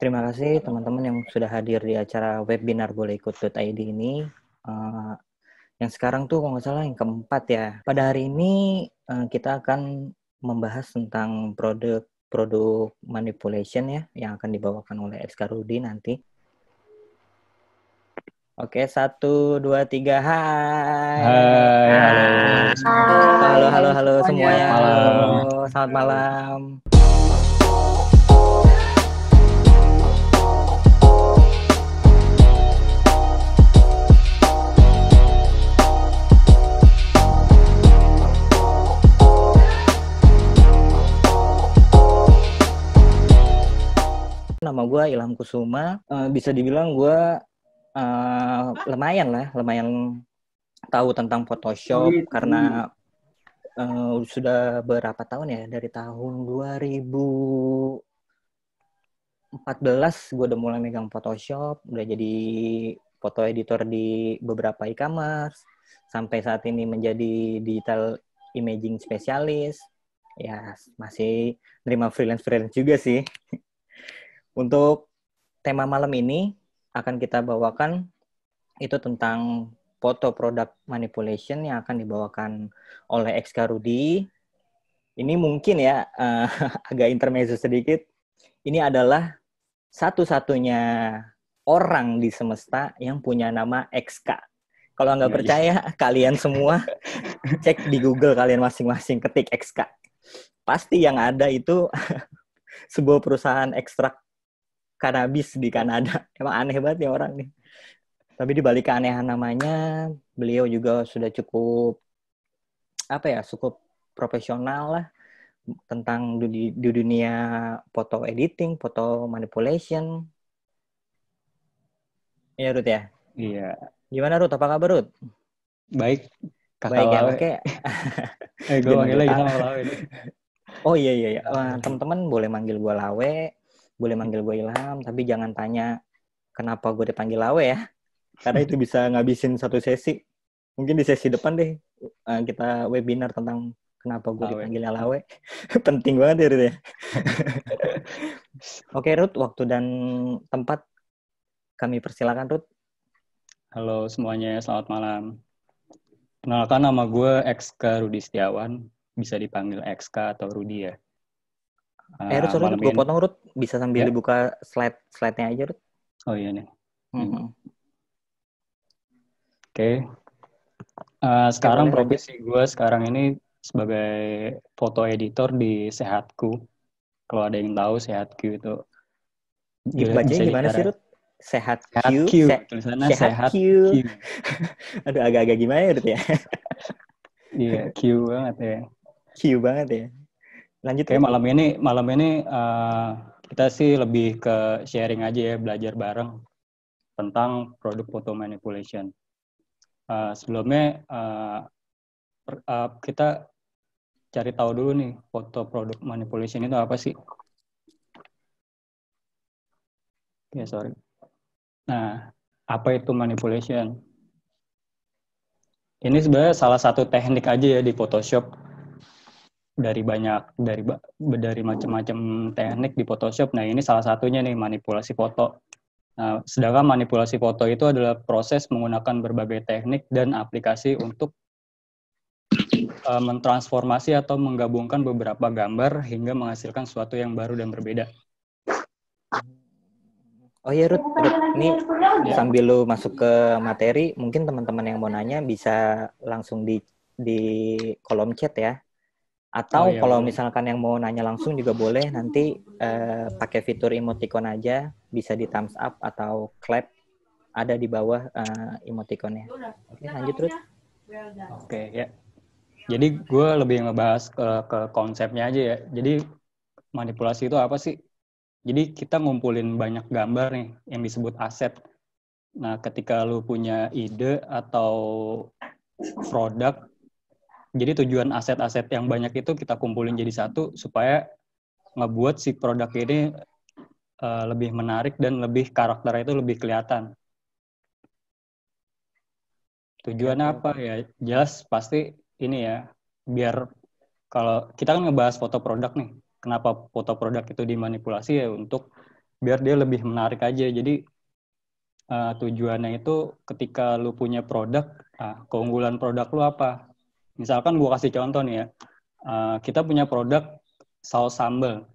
Terima kasih teman-teman yang sudah hadir di acara webinar Boleh Ikut.id ini. Uh, yang sekarang tuh kalau nggak salah yang keempat ya. Pada hari ini kita akan membahas tentang produk manipulation ya, yang akan dibawakan oleh X Rudi nanti. Oke, 1, 2, 3, hai. Hai, halo. Halo semuanya. Malam. Selamat malam. Nama gue Ilham Kusuma, bisa dibilang gue lumayan tahu tentang Photoshop karena sudah berapa tahun ya, dari tahun 2014 gue udah mulai megang Photoshop, udah jadi foto editor di beberapa e-commerce, sampai saat ini menjadi digital imaging spesialis. Ya masih nerima freelance juga sih. Untuk tema malam ini akan kita bawakan itu tentang foto product manipulation yang akan dibawakan oleh XK Rudi. Ini mungkin ya agak intermezzo sedikit. Ini adalah satu-satunya orang di semesta yang punya nama XK. Kalau nggak percaya, kalian semua cek di Google, kalian masing-masing ketik XK. Pasti yang ada itu sebuah perusahaan ekstrak kanabis di Kanada. Emang aneh banget nih orang nih. Tapi di balik keanehan namanya, beliau juga sudah cukup profesional lah tentang di dunia foto editing, foto manipulation. Iya, Ruth ya? Iya. Gimana, Ruth? Apa kabar, Ruth? Baik, Kakak Baik ya, Lawe. oke. Gue manggilnya Ilham Lawe. Oh iya. Teman-teman boleh manggil gue Lawe, boleh manggil gue Ilham, tapi jangan tanya kenapa gue dipanggil Lawe ya. Karena itu bisa ngabisin satu sesi. Mungkin di sesi depan deh kita webinar tentang kenapa gue dipanggilnya Lawe. Penting banget ya, Ruth ya. Oke, Ruth, waktu dan tempat kami persilakan, Ruth. Halo semuanya, selamat malam. Kenalkan, nama gue XK Rudi Setiawan. Bisa dipanggil XK atau Rudi ya. Ruth, sorry, gue potong, Ruth. Bisa sambil dibuka slide-nya aja, Ruth. Oh iya nih. Oke. Sekarang profesi gue sekarang ini sebagai foto editor di Sehatku. Kalau ada yang tahu Sehatku itu. Dibacanya gimana sih, Ruth? Sehat Q. Tulisannya Sehat Q. Aduh, agak-agak gimana ya, Ruth ya? Iya, Q banget ya. Q banget ya. Lanjut. Oke, malam ini kita sih lebih ke sharing aja ya, belajar bareng tentang produk photo manipulation. Sebelumnya kita cari tahu dulu nih, foto produk manipulation itu apa sih? Ya, sorry. Nah, apa itu manipulation? Ini sebenarnya salah satu teknik aja ya di Photoshop. Dari macam-macam teknik di Photoshop. Nah, ini salah satunya nih, manipulasi foto. Nah, sedangkan manipulasi foto itu adalah proses menggunakan berbagai teknik dan aplikasi untuk mentransformasi atau menggabungkan beberapa gambar hingga menghasilkan sesuatu yang baru dan berbeda. Oh iya, Ruth. Ini sambil lu masuk ke materi, mungkin teman-teman yang mau nanya bisa langsung di kolom chat ya. Atau kalau misalkan yang mau nanya langsung juga boleh, nanti pakai fitur emoticon aja, bisa di thumbs up atau clap, ada di bawah emoticonnya. Oke, lanjut, Ruth. Oke, ya. Jadi gue lebih ngebahas ke konsepnya aja ya. Jadi manipulasi itu apa sih? Jadi kita ngumpulin banyak gambar nih yang disebut aset. Nah, ketika lu punya ide atau produk, jadi tujuan aset-aset yang banyak itu kita kumpulin jadi satu supaya ngebuat si produk ini lebih menarik dan lebih karakternya itu lebih kelihatan. Tujuannya apa ya? Jelas pasti ini ya, biar kalau kita kan ngebahas foto produk nih, kenapa foto produk itu dimanipulasi ya untuk biar dia lebih menarik aja. Jadi tujuannya itu ketika lu punya produk, keunggulan produk lu apa? Misalkan gue kasih contoh nih ya, kita punya produk saus sambal.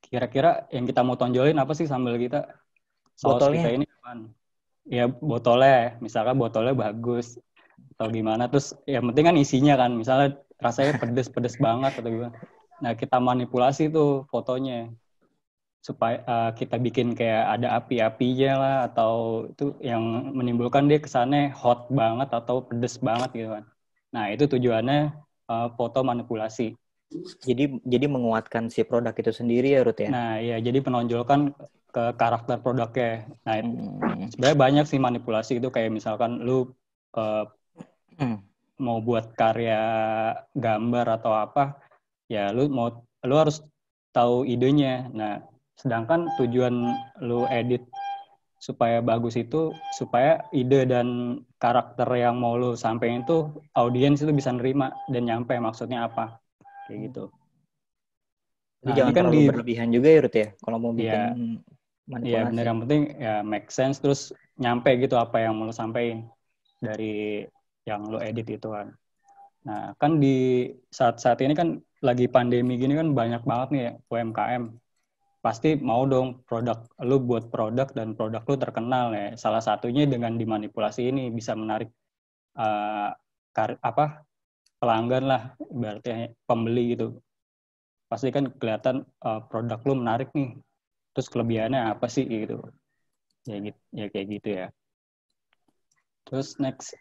Kira-kira yang kita mau tonjolin apa sih sambal kita? Saus kita Botolnya. ini apaan? Ya botolnya, misalkan botolnya bagus atau gimana. Terus yang penting kan isinya kan, misalnya rasanya pedes-pedes banget atau gimana. Nah kita manipulasi tuh fotonya supaya kita bikin kayak ada api-apinya lah, atau itu yang menimbulkan dia kesannya hot banget atau pedes banget gitu kan. Nah itu tujuannya foto manipulasi. Jadi menguatkan si produk itu sendiri ya, Ruth ya. Nah ya jadi menonjolkan ke karakter produknya. Nah sebenarnya banyak sih manipulasi itu, kayak misalkan lu mau buat karya gambar atau apa, ya lu harus tahu idenya. Nah sedangkan tujuan lu edit supaya bagus itu supaya ide dan karakter yang mau lu sampein itu audiens itu bisa nerima dan nyampe maksudnya apa, kayak gitu. Jadi Nah ini jangan kan terlalu berlebihan juga ya, Ruth ya, kalau mau bikin ya ya bener, manipulasi. yang penting ya make sense, terus nyampe gitu apa yang mau lu sampein dari yang lu edit itu kan. Nah kan di saat-saat ini kan lagi pandemi gini kan banyak banget nih ya UMKM. Pasti mau dong lu buat produk dan produk lu terkenal ya. Salah satunya dengan dimanipulasi ini bisa menarik uh, pelanggan lah, berarti pembeli gitu. Pasti kan kelihatan produk lu menarik nih. Terus kelebihannya apa sih gitu. Ya kayak gitu ya. Terus next.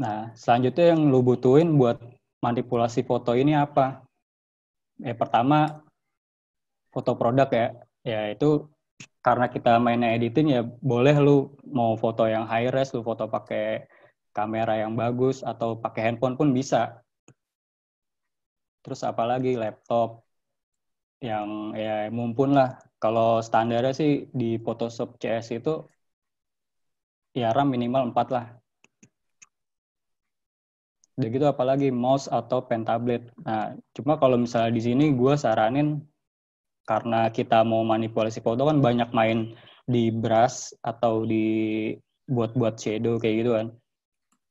Nah, selanjutnya yang lu butuhin buat manipulasi foto ini apa? Pertama foto produk ya. Ya itu karena kita mainnya editing ya boleh lu mau foto yang high res, lu foto pakai kamera yang bagus atau pakai handphone pun bisa. Terus apalagi laptop yang ya mumpun lah. Kalau standarnya sih di Photoshop CS itu ya RAM minimal 4 lah. Udah gitu apalagi mouse atau pen tablet. Nah, cuma kalau misalnya di sini gue saranin, karena kita mau manipulasi foto kan banyak main di brush atau di buat-buat shadow kayak gitu kan.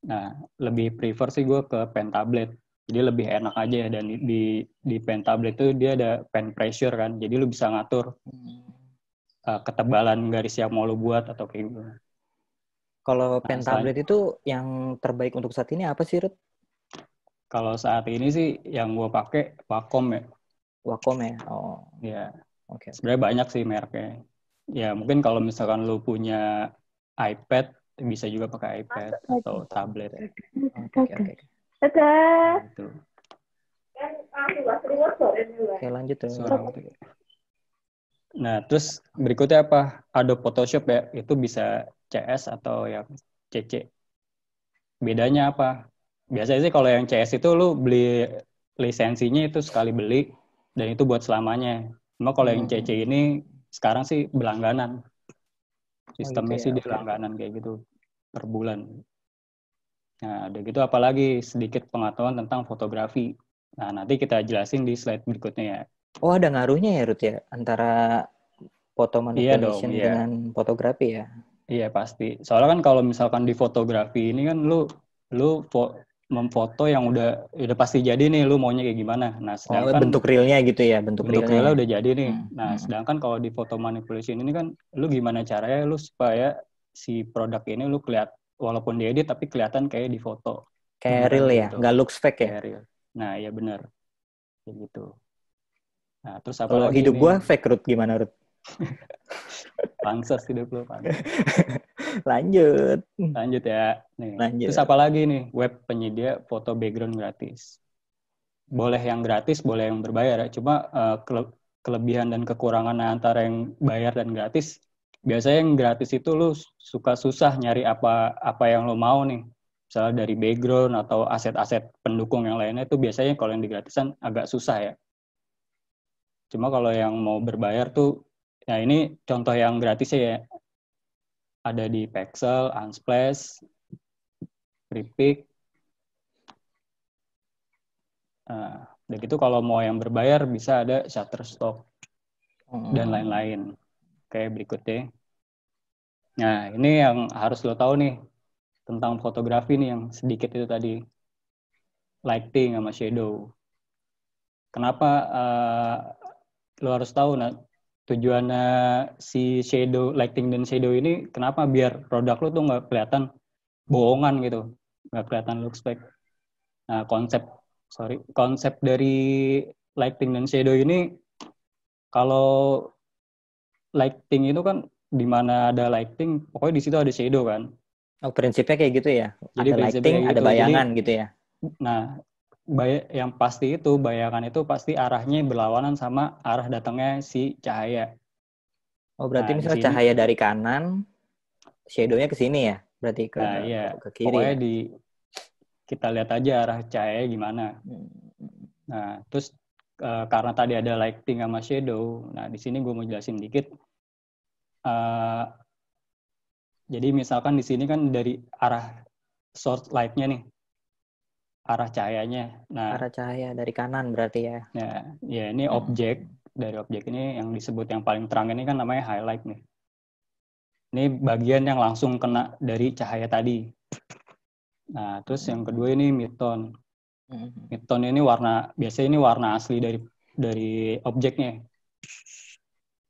Nah, lebih prefer sih gue ke pen tablet. Jadi lebih enak aja, dan di pen tablet itu dia ada pen pressure kan. Jadi lu bisa ngatur ketebalan garis yang mau lu buat atau kayak gitu. Kalau Nah, pen tablet itu yang terbaik untuk saat ini apa sih, Ruth? kalau saat ini sih yang gue pakai Wacom ya. Wacom ya? Oh, Ya, oke. sebenarnya banyak sih mereknya. Ya, mungkin kalau misalkan lu punya iPad, bisa juga pakai iPad atau tablet. Oke. Gitu. Oke, lanjut tuh. Nah, terus berikutnya apa? Adobe Photoshop ya, itu bisa CS atau yang CC. Bedanya apa? Biasanya sih kalau yang CS itu lu beli lisensinya itu sekali beli, dan itu buat selamanya. Cuma kalau yang CC ini sekarang sih berlangganan. Sistemnya gitu ya? sih dia Oke. langganan kayak gitu per bulan. Nah, udah gitu apalagi sedikit pengetahuan tentang fotografi. Nah, nanti kita jelasin di slide berikutnya ya. Oh, ada ngaruhnya ya, Ruth ya? Antara foto Iya dong, manipulation iya. dengan fotografi ya? Iya pasti. Soalnya kan kalau misalkan di fotografi ini kan lu memfoto yang udah pasti jadi nih, lu maunya kayak gimana. Nah, Oh, sedangkan bentuk realnya gitu ya? Bentuk bentuk realnya realnya ya? udah jadi nih. Nah, sedangkan kalau di foto manipulation ini kan lu gimana caranya lu supaya si produk ini lu kelihatan walaupun diedit tapi kelihatan kayak di foto Kayak beneran real kayak ya? gitu. Nggak looks fake ya? Kayak real. Nah, iya bener. Kayak gitu. Nah, terus apa Kalau lagi hidup nih? gua fake, Ruth. Gimana, Ruth? Panses hidup lu, panses. Lanjut. Lanjut ya. Nih. Terus Lanjut. apa lagi nih? Web penyedia foto background gratis. Boleh yang gratis, boleh yang berbayar ya. Cuma kelebihan dan kekurangan antara yang bayar dan gratis. Biasanya yang gratis itu lu suka susah nyari apa yang lu mau nih. Misalnya dari background atau aset-aset pendukung yang lainnya itu biasanya kalau yang di gratisan agak susah ya. Cuma kalau yang mau berbayar tuh, ya ini contoh yang gratisnya ya. Ada di Pexel, Unsplash, Freepik. Nah, udah gitu kalau mau yang berbayar bisa ada Shutterstock. dan lain-lain. Oke, berikutnya. Nah, ini yang harus lo tahu nih tentang fotografi nih yang sedikit itu tadi. Lighting sama shadow. Kenapa lo harus tahu tujuannya si shadow, lighting dan shadow ini kenapa biar produk lo tuh nggak kelihatan bohongan gitu, nggak kelihatan looks fake. Nah, konsep dari lighting dan shadow ini, kalau lighting itu kan di mana ada lighting, pokoknya di situ ada shadow kan. Oh, prinsipnya kayak gitu ya. Jadi Ada prinsipnya lighting, kayak ada gitu. Jadi, bayangan gitu ya. nah, yang pasti itu bayangan itu pasti arahnya berlawanan sama arah datangnya si cahaya. Oh, berarti Nah, di misalnya sini, cahaya dari kanan, shadow-nya ke sini ya. Berarti ke nah ya, ke kiri pokoknya ya. kita lihat aja arah cahaya gimana. Nah, terus karena tadi ada lighting sama shadow, nah di sini gue mau jelasin dikit. Jadi misalkan di sini kan dari arah source light-nya nih, arah cahayanya. Nah, Arah cahaya dari kanan berarti ya. ya ini objek. Dari objek ini yang disebut yang paling terang ini kan namanya highlight nih. Ini bagian yang langsung kena dari cahaya tadi. Nah, terus yang kedua ini midtone. Midtone ini biasanya ini warna asli dari objeknya.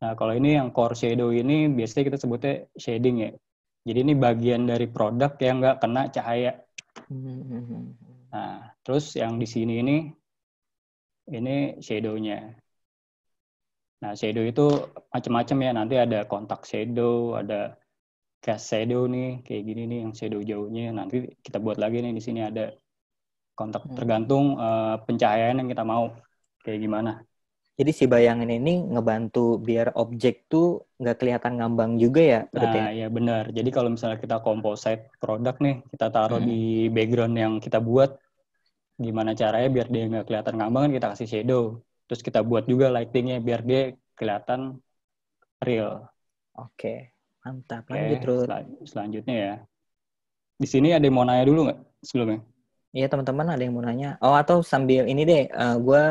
Nah, kalau ini yang core shadow ini biasanya kita sebutnya shading ya. Jadi ini bagian dari produk yang nggak kena cahaya. Nah, terus yang di sini ini shadow-nya. Nah, shadow itu macam-macam ya. Nanti ada kontak shadow, ada cast shadow nih, kayak gini nih yang shadow jauhnya. Nanti kita buat lagi nih di sini ada kontak, tergantung pencahayaan yang kita mau kayak gimana. Jadi si bayangan ini ngebantu biar objek tuh nggak kelihatan ngambang juga ya, Nah, ya benar. Jadi kalau misalnya kita composite produk nih, kita taruh di background yang kita buat, gimana caranya biar dia nggak kelihatan ngambang kan kita kasih shadow. Terus kita buat juga lightingnya biar dia kelihatan real. Oke, mantap. Oke, Lanjut, Rut. selanjutnya ya. Di sini ada yang mau nanya dulu nggak sebelumnya? Iya, teman-teman ada yang mau nanya. Oh, atau sambil ini deh, gue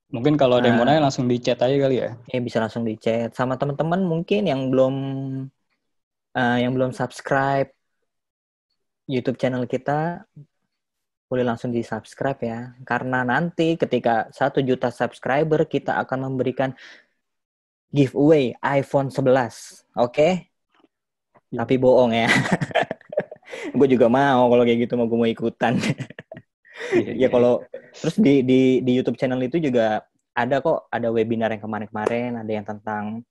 Mungkin kalau ada yang mau nanya langsung di chat aja kali ya. bisa langsung di chat. Sama teman-teman mungkin yang belum subscribe YouTube channel kita, boleh langsung di subscribe ya. Karena nanti ketika 1 juta subscriber, kita akan memberikan giveaway iPhone 11. Oke? Tapi bohong ya. Gue juga mau kalau kayak gitu, mau gue mau ikutan. Ya kalau terus di YouTube channel itu juga ada kok, ada webinar yang kemarin-kemarin, ada yang tentang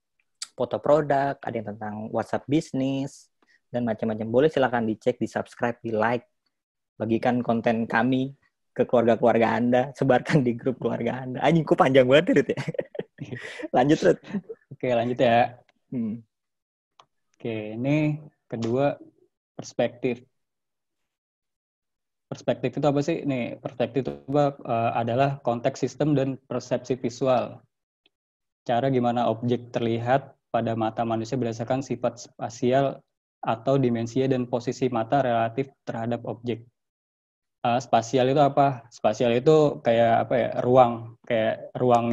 foto produk, ada yang tentang WhatsApp bisnis dan macam-macam. Boleh silakan dicek, di subscribe, di like, bagikan konten kami ke keluarga-keluarga Anda, sebarkan di grup keluarga Anda. Anjing, kok panjang banget Rut ya. Lanjut, Rut. Oke, lanjut ya. Oke, ini kedua, perspektif. Perspektif itu apa sih? Nih, perspektif itu adalah konteks sistem dan persepsi visual. Cara gimana objek terlihat pada mata manusia berdasarkan sifat spasial atau dimensinya dan posisi mata relatif terhadap objek. Spasial itu apa? Spasial itu kayak apa ya? Kayak ruang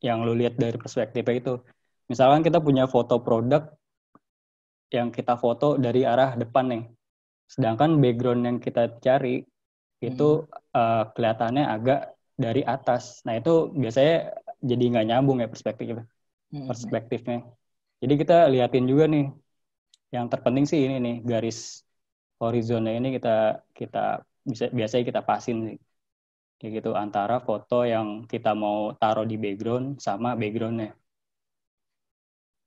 yang lu lihat dari perspektifnya itu. Misalkan kita punya foto produk yang kita foto dari arah depan nih. Sedangkan background yang kita cari itu kelihatannya agak dari atas. Nah, itu biasanya jadi nggak nyambung ya perspektifnya. Jadi kita liatin juga nih. Yang terpenting sih ini nih, garis horizonnya ini kita biasanya kita pasin sih. Kayak gitu, antara foto yang kita mau taruh di background sama backgroundnya.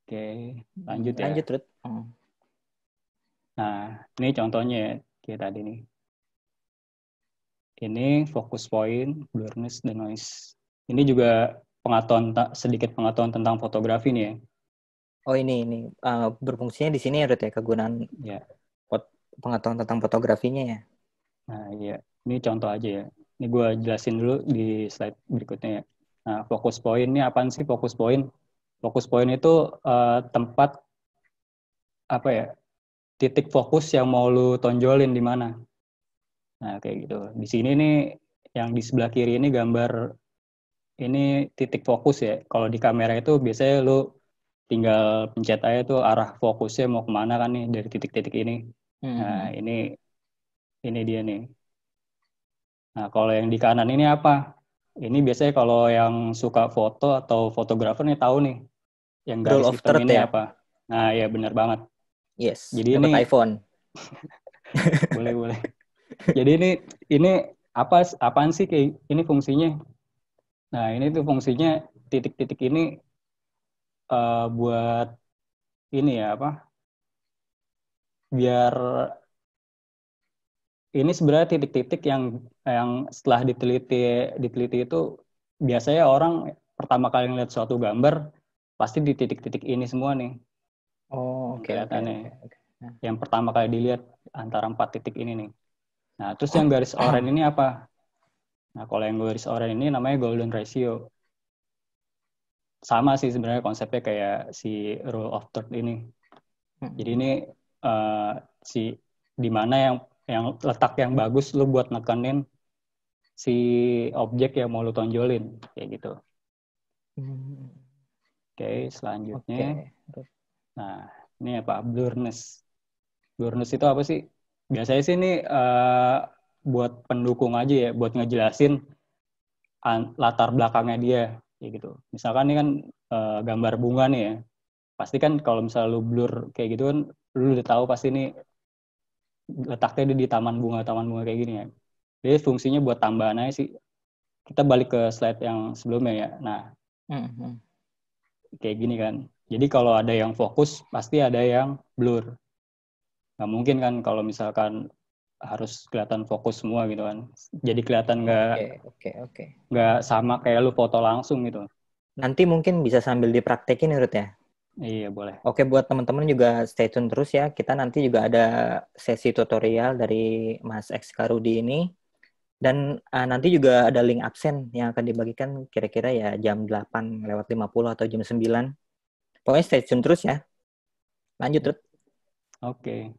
Oke, lanjut ya. Lanjut, Rut. Nah, ini contohnya ya, kayak tadi nih. Ini focus point, blurriness, dan noise. Ini juga sedikit pengetahuan tentang fotografi nih ya. Oh, ini berfungsinya di sini ya, Rut ya, kegunaan pengetahuan tentang fotografinya ya. Nah, iya. Ini contoh aja ya. Ini gue jelasin dulu di slide berikutnya ya. Nah, focus point ini apaan sih focus point? Focus point itu tempat apa ya? Titik fokus yang mau lu tonjolin di mana. Nah, kayak gitu. Di sini nih yang di sebelah kiri ini gambar ini titik fokus ya. Kalau di kamera itu biasanya lu tinggal pencet aja tuh arah fokusnya mau kemana kan nih dari titik-titik ini. Nah, ini dia nih. Nah, kalau yang di kanan ini apa? Ini biasanya kalau yang suka foto atau fotografer nih tahu nih, yang Rule garis of hitam third ini ya. apa? Nah, ya benar banget. Yes, Jadi ini dapat iPhone. boleh. Jadi ini apaan sih kayak ini fungsinya? Nah, ini tuh fungsinya titik-titik ini buat ini ya apa? Biar ini sebenarnya titik-titik yang setelah diteliti itu biasanya orang pertama kali ngeliat suatu gambar pasti di titik-titik ini semua nih Oh, yang oke oke kelihatannya. oke oke. Nah. Yang pertama kali dilihat antara 4 titik ini nih. Nah, terus yang garis oranye ini apa? Nah, kalau yang garis oranye ini namanya golden ratio. Sama sih sebenarnya konsepnya kayak si rule of third ini. Jadi ini si di mana yang letak yang bagus lu buat nekenin si objek yang mau lu tonjolin kayak gitu. Oke, selanjutnya. Oke. Nah, ini apa? Blurriness. Blurriness itu apa sih? Biasanya sih ini buat pendukung aja ya, buat ngejelasin latar belakangnya dia kayak gitu. Misalkan ini kan gambar bunga nih ya. Pasti kan kalau misalnya lu blur kayak gitu kan lu udah tahu pasti ini letaknya di taman bunga kayak gini ya. Jadi fungsinya buat tambahan aja sih. Kita balik ke slide yang sebelumnya ya. Nah, kayak gini kan. Jadi kalau ada yang fokus, pasti ada yang blur. Nggak mungkin kan kalau misalkan harus kelihatan fokus semua gitu kan. Jadi kelihatan Oke. nggak sama kayak lu foto langsung gitu. Nanti mungkin bisa sambil dipraktekin ya, Rut ya. Iya, boleh. Oke, buat teman-teman juga stay tune terus ya. Kita nanti juga ada sesi tutorial dari Mas X Karudi ini. Dan nanti juga ada link absen yang akan dibagikan kira-kira ya jam 8:50 atau jam 9. Pokoknya stay tune terus ya. Lanjut, Rut. Oke,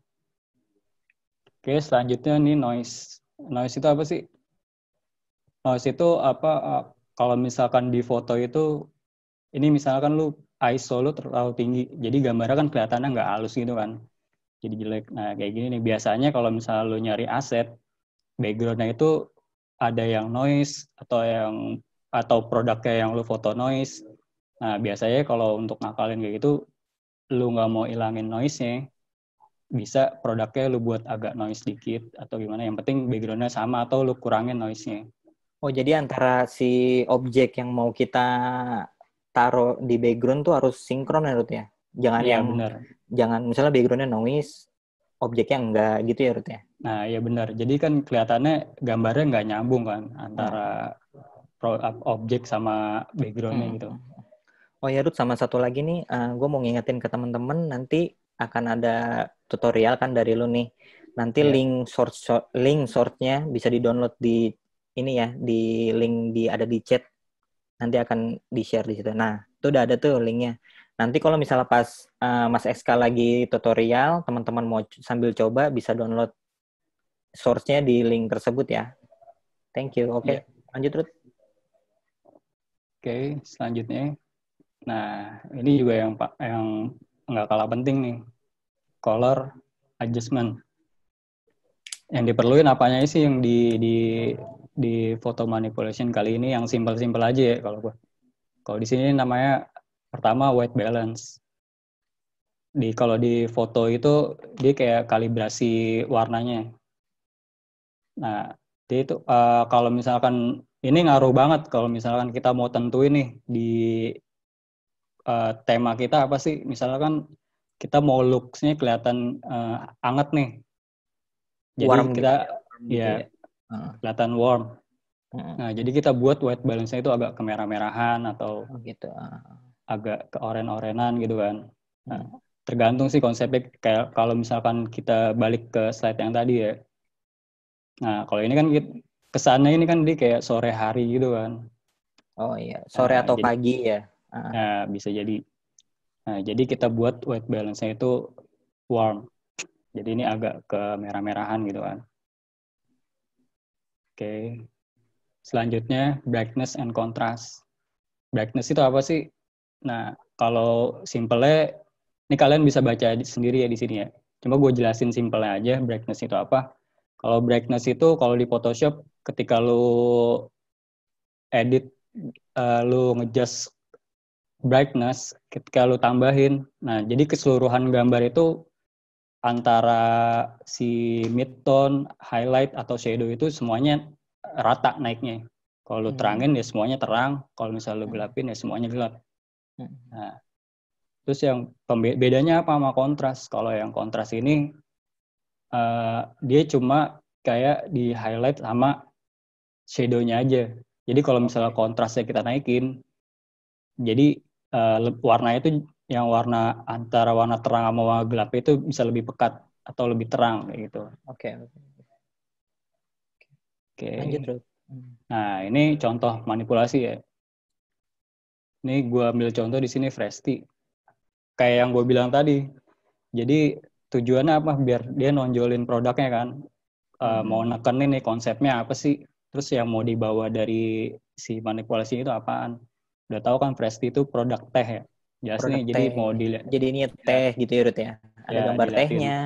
selanjutnya nih noise. Noise itu apa sih? Noise itu apa? Kalau misalkan di foto itu, ini misalkan lu ISO lu terlalu tinggi, jadi gambarnya kan kelihatannya nggak halus gitu kan. Jadi jelek. Nah, kayak gini nih. Biasanya kalau misalnya lu nyari aset, background-nya itu ada yang noise atau produknya yang lu foto noise. Nah, biasanya kalau untuk ngakalin kayak gitu, lu nggak mau ilangin noise-nya, bisa produknya lu buat agak noise dikit atau gimana. Yang penting background-nya sama atau lu kurangin noise-nya. Oh, jadi antara si objek yang mau kita taruh di background tuh harus sinkron ya, Rut ya? Iya, benar. Jangan misalnya background-nya noise, objeknya enggak gitu ya, Rut ya? Nah, iya benar. Jadi kan kelihatannya gambarnya nggak nyambung kan antara objek sama background-nya gitu. Oh ya, Rut, sama satu lagi nih, gue mau ngingetin ke teman-teman, nanti akan ada tutorial kan dari lu nih. Nanti link source-nya bisa di-download di ini ya, di link ada di chat. Nanti akan di-share di situ. Nah, itu udah ada tuh linknya. Nanti kalau misalnya pas Mas SK lagi tutorial, teman-teman mau sambil coba bisa download source-nya di link tersebut ya. Thank you. Oke. Lanjut, Rut. Oke, selanjutnya. Nah, ini juga yang nggak kalah penting nih. Color adjustment. Yang diperluin apanya sih yang di photo manipulation kali ini yang simple-simple aja ya kalau gua. Kalau di sini namanya pertama white balance. Kalau di foto itu dia kayak kalibrasi warnanya. Nah, dia itu kalau misalkan ini ngaruh banget kalau misalkan kita mau tentuin nih di tema kita apa sih? Misalkan kita mau looks-nya kelihatan anget nih. Jadi Warm kita gitu ya. Kelihatan warm. Nah, jadi kita buat white balance-nya itu agak kemerah-merahan atau gitu. Agak ke oren-orenan gitu kan. Nah, tergantung sih konsepnya kayak kalau misalkan kita balik ke slide yang tadi ya. Nah, kalau ini kan kesannya ini kan dia kayak sore hari gitu kan. Oh iya, sore atau pagi ya. Nah, bisa jadi. Nah, jadi kita buat white balance-nya itu warm. Jadi ini agak ke merah-merahan gitu kan. Oke. Selanjutnya brightness and contrast. brightness itu apa sih? Nah, kalau simpelnya, ini kalian bisa baca sendiri ya di sini ya. Cuma gue jelasin simpelnya aja, brightness itu apa. Kalau brightness itu, kalau di Photoshop, ketika lu edit, lu ngejust brightness, ketika lu tambahin, nah jadi keseluruhan gambar itu antara si midtone, highlight, atau shadow itu semuanya rata naiknya. Kalau lu terangin ya semuanya terang, kalau misalnya lu gelapin ya semuanya gelap. Nah, terus yang bedanya apa sama kontras? Kalau yang kontras ini dia cuma kayak di highlight sama shadow-nya aja. Jadi kalau misalnya kontrasnya kita naikin, jadi warna itu yang warna antara warna terang sama warna gelap itu bisa lebih pekat atau lebih terang kayak gitu. Oke. Oke. Lanjut, Ruth. Nah, ini contoh manipulasi ya. Ini gue ambil contoh di sini Fresti. Kayak yang gue bilang tadi. Jadi tujuannya apa? Biar dia nonjolin produknya kan. Mau nekenin nih konsepnya apa sih? Terus yang mau dibawa dari si manipulasi itu apaan? Udah tahu kan Fresti itu produk teh ya. Jelas Produk nih, jadi teh. mau dilihat. Jadi ini teh gitu ya, Ruth ya. Ada Ya, gambar diliatin tehnya.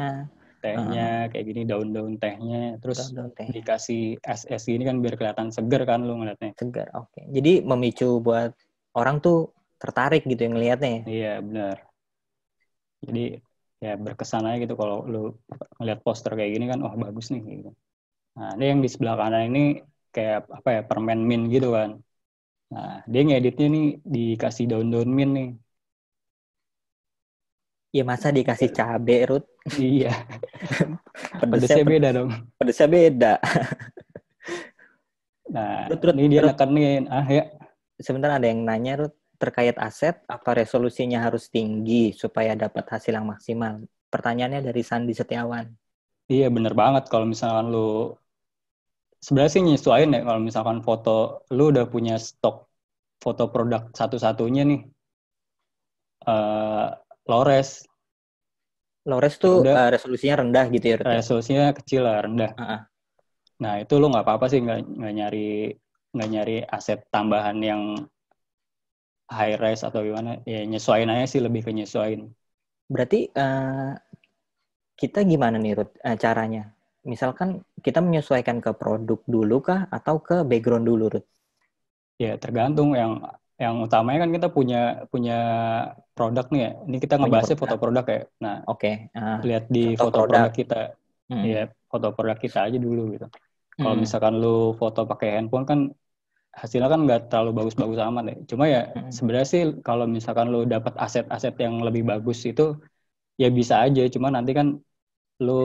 tehnya kayak gini, daun-daun tehnya. Terus Daun teh. dikasih es gini kan biar kelihatan seger kan lu ngeliatnya. Segar. Oke. Jadi memicu buat orang tuh tertarik gitu yang ngelihatnya. Iya, benar. Jadi ya berkesan aja gitu kalau lu ngeliat poster kayak gini kan, oh bagus nih gitu. Nah, ini yang di sebelah kanan ini kayak apa ya, permen mint gitu kan. Nah, dia ngeditnya nih dikasih daun-daun mint nih. Ya masa dikasih cabe, Ruth? Iya, Pedesnya pedesnya beda dong. pedesnya beda. Nah, Ruth, ini dia nekenin, ya. sebentar ada yang nanya, Ruth, terkait aset, apa resolusinya harus tinggi supaya dapat hasil yang maksimal? Pertanyaannya dari Sandi Setiawan. Iya, bener banget kalau misalkan lu sebenarnya sih nyesuaiin ya, kalau misalkan foto lu udah punya stok foto produk satu-satunya nih, Lores. Lores Ya tuh udah, resolusinya rendah gitu ya, Ruth ya? resolusinya kecil lah, rendah. Uh-uh. Nah, itu lu nggak apa-apa sih, nggak nyari aset tambahan yang high res atau gimana. Ya nyesuaiin aja sih, lebih ke nyesuaiin. Berarti kita gimana nih, Ruth, caranya? Misalkan kita menyesuaikan ke produk dulu kah atau ke background dulu, Ruth? Ya tergantung, yang utamanya kan kita punya produk nih ya. Ini kita Punya ngebahasnya foto produk. produk ya. Nah, Oke. lihat di Contoh foto produk. produk kita. Ya, foto produk kita aja dulu gitu. Kalau Hmm. misalkan lu foto pakai handphone kan hasilnya kan nggak terlalu bagus-bagus amat ya. Cuma ya sebenarnya sih kalau misalkan lu dapat aset-aset yang lebih bagus itu ya bisa aja. Cuma nanti kan lu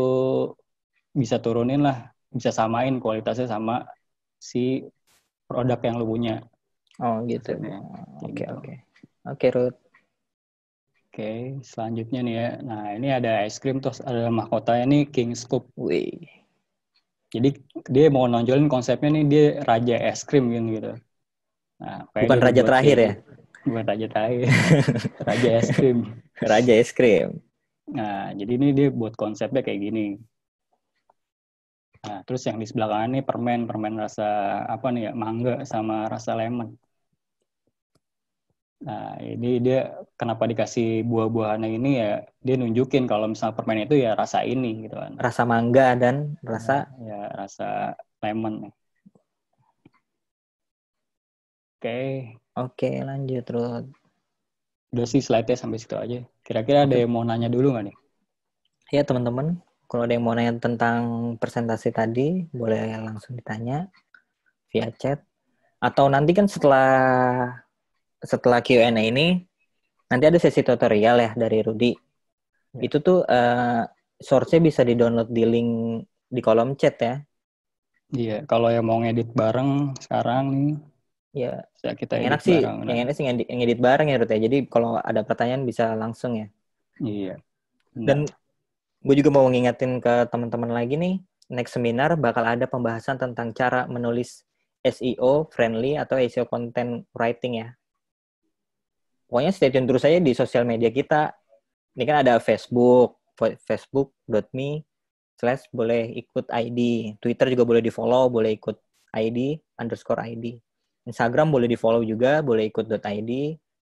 bisa turunin lah, bisa samain kualitasnya sama si produk yang lu punya. Oh gitu. Maksudnya, Oke, gitu. Oke, Ruth. Oke, selanjutnya nih ya. Nah, ini ada es krim, terus ada mahkotanya nih King Scoop. Wih. Jadi dia mau nonjolin konsepnya nih, dia raja es krim gitu. Nah, Bukan dia raja dibuat terakhir kayak ya? bukan raja terakhir. Raja es krim. Raja es krim. Nah, jadi ini dia buat konsepnya kayak gini. Nah, terus yang di sebelah kanan ini permen rasa apa nih ya, mangga sama rasa lemon. Nah, ini dia kenapa dikasih buah-buahannya ini ya, dia nunjukin kalau misalnya permen itu ya rasa ini gitu kan. Rasa mangga dan rasa ya rasa lemon. Oke, lanjut, Ruth. Udah sih slide-nya sampai situ aja. Kira-kira ada yang mau nanya dulu nggak nih? Ya, teman-teman, kalau ada yang mau nanya tentang presentasi tadi, boleh langsung ditanya via chat. Atau nanti kan setelah Q&A ini, nanti ada sesi tutorial ya dari Rudy. Itu tuh source-nya bisa di-download di link di kolom chat ya. Iya, kalau yang mau ngedit bareng sekarang nih, Ya, bisa kita yang edit enak sih, bareng. yang enak sih ngedit bareng ya, Ruth ya. Jadi kalau ada pertanyaan bisa langsung ya. Iya. Dan gue juga mau ngingetin ke teman-teman lagi nih, next seminar bakal ada pembahasan tentang cara menulis SEO friendly atau SEO content writing ya. Pokoknya stay tune terus aja di sosial media kita. Ini kan ada facebook.me/boleh ikut ID. Twitter juga boleh di follow, boleh ikut ID _ID. Instagram boleh di-follow juga, boleh ikut.id,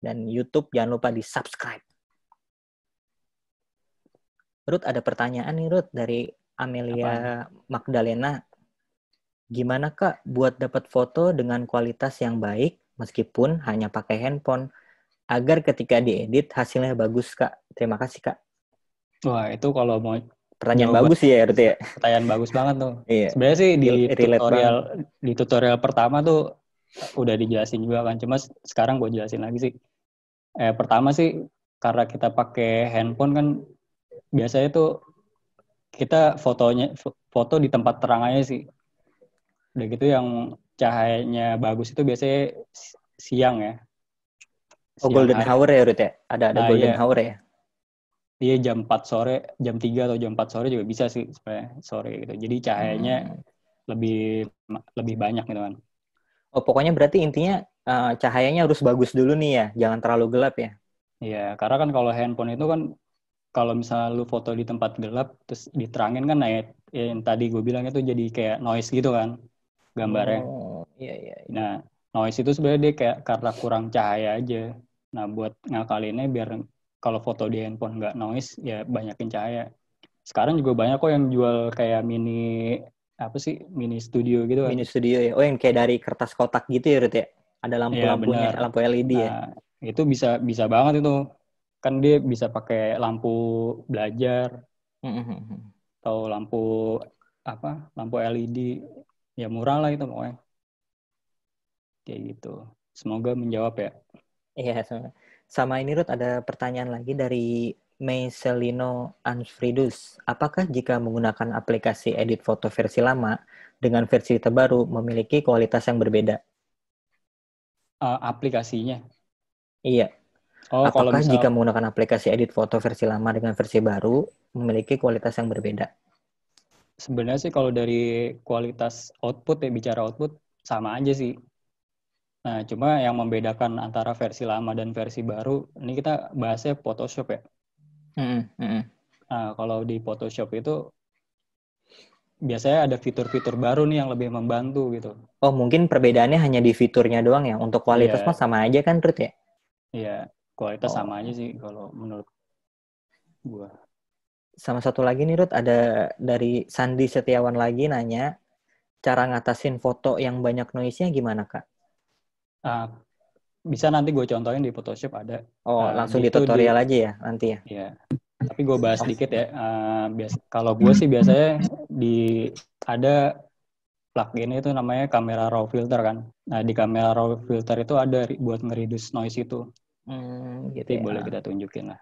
dan YouTube jangan lupa di-subscribe. Ruth, ada pertanyaan nih Ruth dari Amelia Magdalena. Gimana Kak buat dapat foto dengan kualitas yang baik meskipun hanya pakai handphone agar ketika diedit hasilnya bagus Kak? Terima kasih Kak. Wah, itu kalau mau Pertanyaan bagus sih ya Ruth ya. Pertanyaan bagus banget tuh. Iya. Sebenarnya sih Relate di tutorial pertama tuh udah dijelasin juga kan. Cuma sekarang gue jelasin lagi sih. Pertama sih karena kita pakai handphone kan biasanya tuh kita foto di tempat terang aja sih. Udah gitu yang cahayanya bagus itu biasanya siang ya. Oh, golden hour ya Ruth ya? Ada golden hour ya? Iya, jam 4 sore, jam 3 atau jam 4 sore juga bisa sih sebenarnya sore gitu. Jadi cahayanya lebih banyak gitu kan. Oh, pokoknya berarti intinya cahayanya harus bagus dulu nih ya, jangan terlalu gelap ya? Iya, karena kan kalau handphone itu kan kalau misalnya lu foto di tempat gelap terus diterangin kan yang tadi gue bilang itu jadi kayak noise gitu kan gambarnya. Oh, iya. Nah, noise itu sebenarnya dia kayak karena kurang cahaya aja. Nah, buat ngakalinnya biar kalau foto di handphone nggak noise ya banyakin cahaya. Sekarang juga banyak kok yang jual kayak mini studio gitu kan. Mini studio ya. Oh, yang kayak dari kertas kotak gitu ya Ruth ya? Ada lampu-lampunya, ya, lampu LED ya? Nah, itu bisa banget itu. Kan dia bisa pakai lampu belajar atau lampu LED. Ya murah lah itu pokoknya. Kayak gitu. Semoga menjawab ya. Iya, sama ini Ruth ada pertanyaan lagi dari Maiselino Anfridus. Apakah jika menggunakan aplikasi edit foto versi lama dengan versi terbaru memiliki kualitas yang berbeda? Aplikasinya? Iya. Oh, apakah jika menggunakan aplikasi edit foto versi lama dengan versi baru memiliki kualitas yang berbeda? Sebenarnya sih kalau dari kualitas output ya, bicara output sama aja sih. Nah, cuma yang membedakan antara versi lama dan versi baru, ini kita bahasnya Photoshop ya. Nah, kalau di Photoshop itu biasanya ada fitur-fitur baru nih yang lebih membantu gitu. Oh, mungkin perbedaannya hanya di fiturnya doang ya. Untuk kualitas mah sama aja kan, Ruth ya? Iya, kualitas sama aja sih kalau menurut gua. Sama satu lagi nih, Ruth, ada dari Sandi Setiawan lagi nanya, cara ngatasin foto yang banyak noise-nya gimana, Kak? Bisa nanti gue contohin di Photoshop ada. Oh, langsung di tutorial aja ya nanti ya? Iya. Tapi gue bahas dikit ya. Kalau gue sih biasanya ada plugin itu namanya Camera Raw Filter kan. Nah, di Camera Raw Filter itu ada buat nge-reduce noise itu. Gitu Jadi ya. boleh kita tunjukin lah.